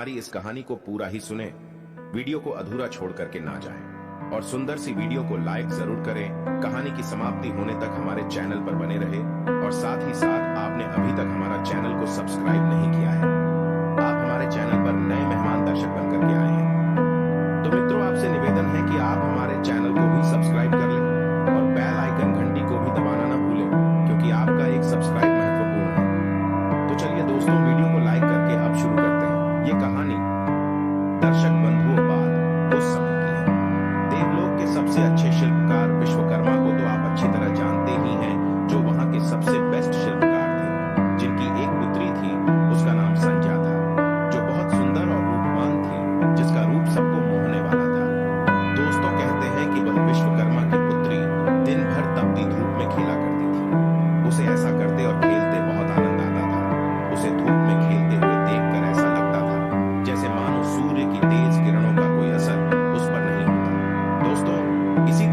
हमारी इस कहानी को पूरा ही सुने, वीडियो को अधूरा छोड़ करके ना जाएं। और सुंदर सी वीडियो को लाइक जरूर करें। कहानी की समाप्ति होने तक हमारे चैनल पर बने रहे और साथ ही साथ आपने अभी तक हमारा चैनल को सब्सक्राइब नहीं किया है, आप हमारे चैनल पर नए मेहमान दर्शक बनकर के आए हैं, तो मित्रों आपसे निवेदन है कि आप हमारे चैनल को भी सब्सक्राइब कर लें और बेल आइकन घंटी को भी दबाना ना भूलें, क्योंकि आपका एक सब्सक्राइब महत्वपूर्ण है। तो चलिए दोस्तों, वीडियो को लाइक करके अब शुरू करते हैं। ये कहानी दर्शक बंधुओं बाद उस समय की है। देवलोक के सबसे अच्छे शिल्पकार विश्वकर्मा को तो आप अच्छी तरह जानते ही हैं, जो वहां के सबसे बेस्ट शिल्पकार थे, जिनकी एक पुत्री थी, उसका नाम संध्या था, जो बहुत सुंदर और रूपवान थी, जिसका रूप सबको मोहने वाला था। दोस्तों कहते हैं कि वह विश्वकर्मा की पुत्री दिन भर तपती धूप में खेला करती थी। उसे ऐसा करते और खेलते बहुत आनंद आता था। उसे धूप में खेलते हुए देखकर ऐसा लगता था जैसे मानो सूर्य की तेज किरणों का कोई असर उस पर नहीं होता। दोस्तों, इसी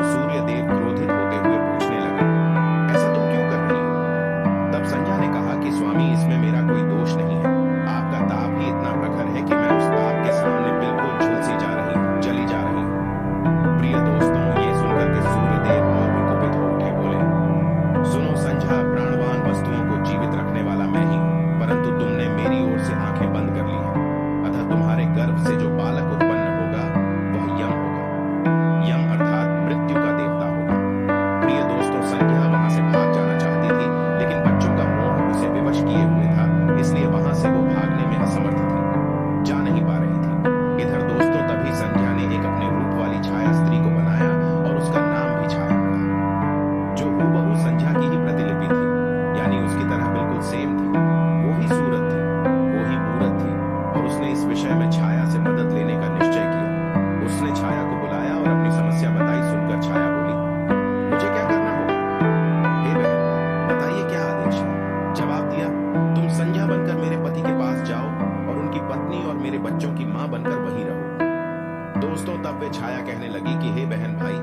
सूर्य देव क्रोधित होते हुए पूछने लगे, ऐसा तुम क्यों कर रही हो? तब संध्या ने कहा कि स्वामी, इसमें मेरा कोई दोष नहीं है। आपका ताप ही इतना प्रखर है कि मैं उस ताप के सामने बिल्कुल चली जा रही हूँ। प्रिय दोस्तों, ये सुनकर के सूर्यदेव और भी कुपित हो उठे, बोले, सुनो संध्या, प्राणवान वस्तुओं को जीवित रखने वाला मैं ही हूँ, परंतु तुमने मेरी ओर से आंखें बंद कर ली हैं। अतः तुम्हारे गर्भ से जो बालक उत्पन्न होगा वह यम होगा। यम अर्थात मृत्यु का देवता होगा। प्रिय दोस्तों, संध्या वहां से भाग जाना चाहती थी, लेकिन बच्चों का मोह उसे विवश किए हुए था, इसलिए वहां से वो भागने में असमर्थ थी, जा नहीं पा रही थी। इधर दोस्तों, तभी संध्या ने एक अपने रूप वाली छाया स्त्री को बनाया और उसका नाम भी छाया पड़ा, जो हूबहू संध्या की ही प्रतिलिपि थी, यानी उसकी तरह बिल्कुल सेम थी। वो ही सूरत थी, वो ही मूरत थी, और उसने इस विषय में छाया से मदद लेने का निश्चय किया। उसने छाया को बुलाया और अपनी समस्या बताई। सुनकर छाया बोली, मुझे क्या करना होगा? हे बहन, बताइए क्या आदेश है? जवाब दिया, तुम संध्या बनकर मेरे पति के पास जाओ और उनकी पत्नी और मेरे बच्चों की मां बनकर वहीं रहो। दोस्तों, तब वे छाया कहने लगी कि हे बहन भाई,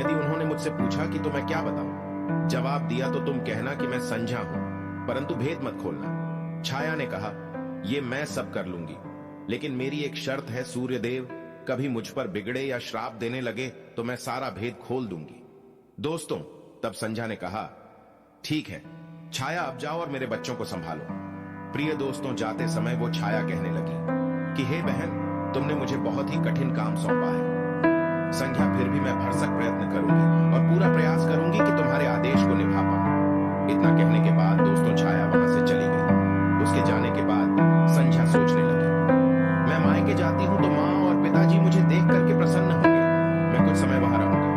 यदि उन्होंने मुझसे पूछा कि तो मैं क्या बताऊं? जवाब दिया तो तुम कहना कि मैं संध्या हूं, परंतु भेद मत खोलना। छाया ने कहा, ये मैं सब कर लूंगी, लेकिन मेरी एक शर्त है सूर्यदेव, कभी मुझ पर बिगड़े या श्राप देने लगे तो मैं सारा भेद खोल दूंगी। दोस्तों, तब संध्या ने कहा, ठीक है छाया, अब जाओ और मेरे बच्चों को संभालो। प्रिय दोस्तों, जाते समय वो छाया कहने लगी कि हे बहन, तुमने मुझे बहुत ही कठिन काम सौंपा है। संध्या, फिर भी मैं भरसक प्रयत्न करूंगी और पूरा प्रयास करूंगी कि तुम्हारे आदेश को निभा पाऊं। इतना कहने के बाद दोस्तों, छाया वहां से चली गई। उसके जाने के बाद संध्या सोचने लगी, मैं मायके जाती हूं तो माँ और पिताजी मुझे देख करके प्रसन्न होंगे, मैं कुछ समय वहां रहूंगी,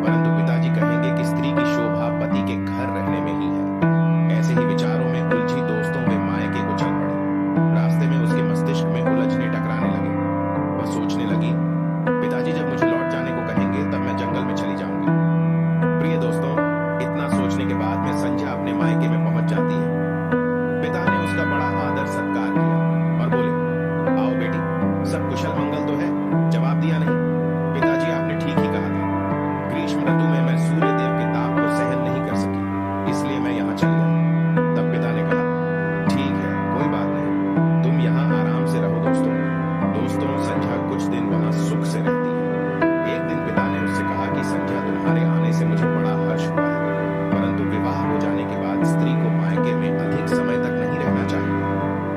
परंतु पिताजी कहेंगे कि स्त्री की शोभा पति के घर रहने में ही है। ऐसे ही विचारों में उलझी दोस्तों, वे मायके को चल पड़ी। रास्ते में उसके मस्तिष्क में उलझने टकराने लगे। वह सोचने लगी, पिताजी जब मुझे लौट जाने को कहेंगे तब मैं जंगल में चली जाऊंगी। प्रिय दोस्तों, इतना सोचने के बाद में संध्या अपने मायके में पहुंच जाती है। पिता ने उसका बड़ा आदर सत्कार किया और बोले, आओ बेटी, सब कुशल मंगल तो है? जवाब दिया, नहीं पिताजी, आपने ठीक ही कहा था, ग्रीष्म ऋतु में मैं सूर्यदेव के ताप को सहन नहीं कर सकी, इसलिए मैं यहाँ चली आई। तब पिता ने कहा, ठीक है, कोई बात नहीं, तुम यहाँ आराम से रहो। दोस्तों, संध्या कुछ दिन वहां सुख से रहती है। एक दिन पिता ने उससे कहा कि संध्या, तुम्हारे आने से मुझे बड़ा हर्ष हुआ है, परंतु विवाह हो जाने के बाद स्त्री को मायके में अधिक समय तक नहीं रहना चाहिए।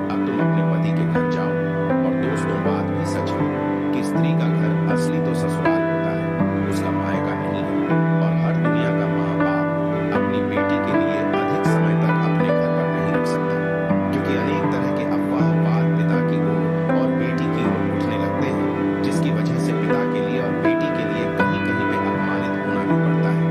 अब तुम अपने पति के घर जाओ। और दोस्तों, बात भी सच है कि स्त्री का घर असली तो ससुराल होता है, उसका मायका नहीं है। और हर दुनिया का माँ बाप अपनी बेटी के लिए अधिक समय तक अपने घर पर नहीं रख सकता, क्योंकि अनेक तरह के अफवाहवाद पिता की ओर और बेटी की ओर उठने लगते हैं, जिसकी वजह से पिता के लिए और बेटी के लिए कहीं कहीं पे अपमानित होना भी पड़ता है।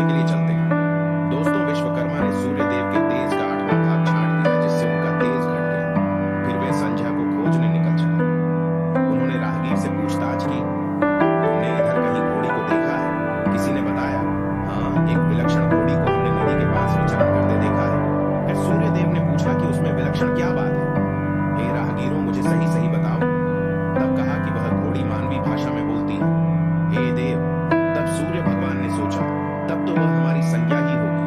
खोजने के लिए चलते हैं। दोस्तों, विश्वकर्मा ने सूर्यदेव के तेज का 8वां भाग छांट दिया, जिससे उनका तेज घट गया। फिर वे संध्या को खोजने निकल चले। उन्होंने राहगीर से पूछताछ की, तुमने इधर कहीं घोड़ी को देखा है? किसी ने बताया, हाँ, एक विलक्षण घोड़ी को हमने नदी के पास विचरण करते देखा है। फिर सूर्यदेव ने पूछा कि उसमें विलक्षण क्या बात है? हे राहगीरों, मुझे सही सही बताओ। तब कहा कि वह घोड़ी मानवी भाषा में बोलती है। हे देव, तब सूर्य भगवान ने सोचा, तब तो वह हमारी संज्ञा ही होगी।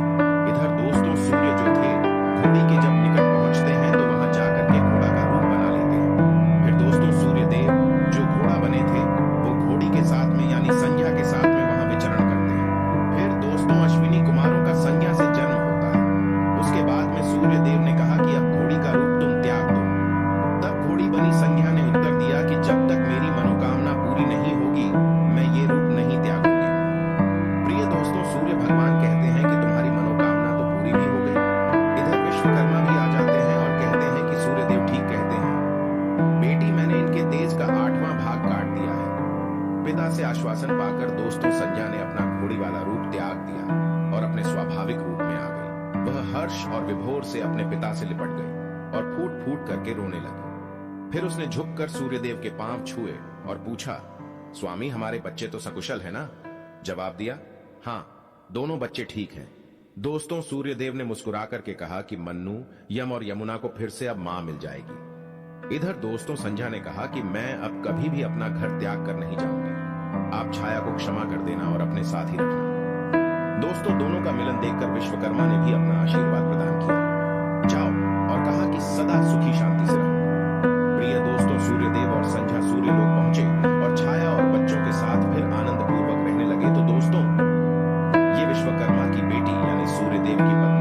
इधर दोस्तों, सूर्य जो थे, घोड़ी के जब निकट पहुंचते हैं तो वहां जाकर के घोड़ा का रूप बना लेते हैं। फिर दोस्तों, सूर्यदेव जो घोड़ा बने थे, वो घोड़ी के साथ में यानी संज्ञा के साथ में वहां विचरण करते हैं। फिर दोस्तों, अश्विनी कुमारों का संज्ञा से जन्म होता है। उसके बाद में सूर्यदेव ने कहा कि अब घोड़ी का रूप तुम त्याग दो। तब घोड़ी बनी संज्ञा ने उत्तर दिया कि जब तक मेरी मनोकामना पूरी नहीं होगी, मैं ये रूप नहीं त्यागूंगी। प्रिय दोस्तों, सूर्य भगवान कहते हैं कि तुम्हारी मनोकामना तो पूरी भी हो गई। इधर विश्वकर्मा भी आ जाते हैं और कहते हैं कि सूर्यदेव ठीक कहते हैं, बेटी, मैंने इनके तेज का 8वां भाग काट दिया है। पिता से आश्वासन पाकर दोस्तों, संज्ञा ने अपना घोड़ी वाला रूप त्याग दिया और अपने स्वाभाविक रूप में आ गई। वह हर्ष और विभोर से अपने पिता से लिपट गई और फूट फूट करके रोने लगी। फिर उसने झुककर सूर्यदेव के पांव छुए और पूछा, स्वामी, हमारे बच्चे तो सकुशल है ना? जवाब दिया, हाँ, दोनों बच्चे ठीक हैं। दोस्तों, सूर्यदेव ने मुस्कुरा करके कहा कि मन्नू, यम और यमुना को फिर से अब मां मिल जाएगी। इधर दोस्तों, संध्या ने कहा कि मैं अब कभी भी अपना घर त्याग कर नहीं जाऊंगी। आप छाया को क्षमा कर देना और अपने साथ ही रखना। दोस्तों, दोनों का मिलन देखकर विश्वकर्मा ने भी अपना आशीर्वाद प्रदान किया। जाओ, और कहा कि सदा सुखी शांति से रहो। प्रिय दोस्तों, सूर्यदेव और संध्या सूर्यलोक पहुंचे और छाया और बच्चों के साथ फिर आनंद पूर्वक रहने लगे। तो दोस्तों, ये विश्वकर्मा की बेटी यानी सूर्यदेव की पत्नी